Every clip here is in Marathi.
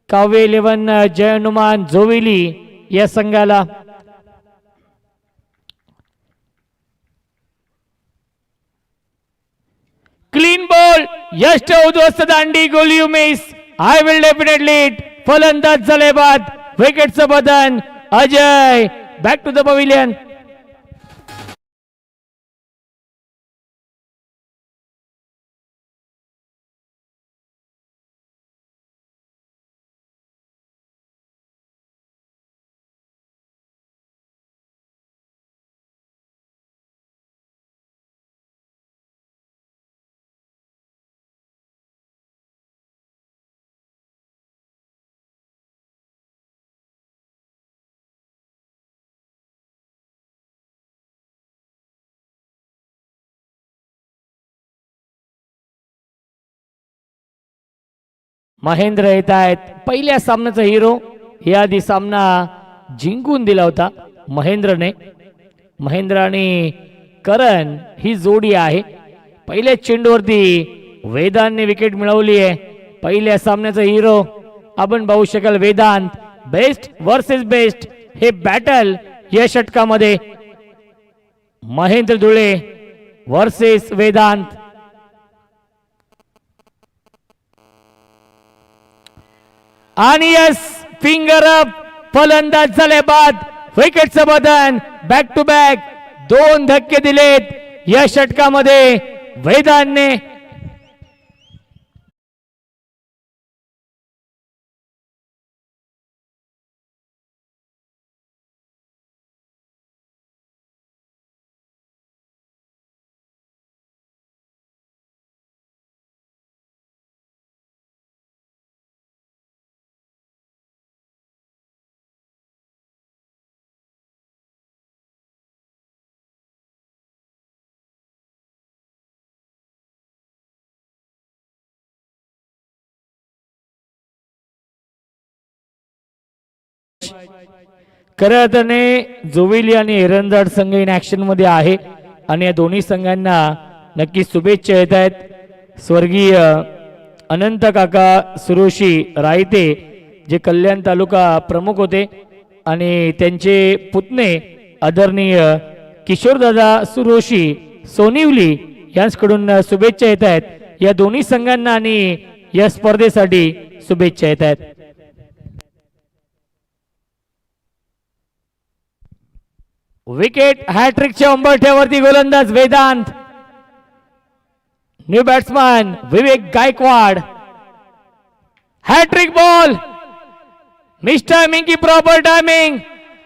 काव्य 11 जय हनुमान जोविली या संघाला. क्लीन बॉल यश उद्ध्वस्त दांडी गोली Umesh. I will definitely it. फलंदाज झाले बाद. विकेटचं बदन Ajay. Back to the pavilion. Mahendra येत आहेत. पहिल्या सामन्याचा हिरो. याआधी सामना जिंकून दिला होता महेंद्रने. महेंद्र आणि करण ही जोडी आहे. पहिल्या चेंडूवरती वेदांतने विकेट मिळवली आहे. पहिल्या सामन्याचा हिरो आपण पाहू शकाल वेदांत. बेस्ट वर्सेस बेस्ट हे बॅटल या षटकामध्ये. महेंद्र धुळे वर्सेस वेदांत. आणि यस फिंगर अप. फलंदाज झाले बाद. विकेटचं बदन. बॅक टू बॅक 2 धक्के दिलेत या षटकामध्ये वेदांतने. खऱ्या अर्थाने जोविली आणि एरंदाड संघ इन ऍक्शन मध्ये आहे आणि या दोन्ही संघांना नक्की शुभेच्छा येत आहेत. स्वर्गीय अनंत काका सुरोशी रायते जे कल्याण तालुका प्रमुख होते आणि त्यांचे पुतणे आदरणीय किशोरदादा सुरोशी सोनिवली यांच्याकडून शुभेच्छा येत आहेत. या दोन्ही संघांना आणि या स्पर्धेसाठी शुभेच्छा येत आहेत. विकेट हॅट्रिकच्या उंबरठ्यावरती गोलंदाज Vedant. New batsman Vivek Gaikwad. Hattrick ball. Miss timing की प्रॉपर टायमिंग.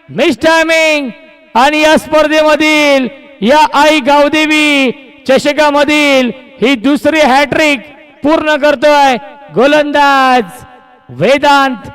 Miss timing. आणि या स्पर्धेमधील या आई गावदेवी चषकामधील ही दुसरी हॅट्रिक पूर्ण करतोय गोलंदाज वेदांत.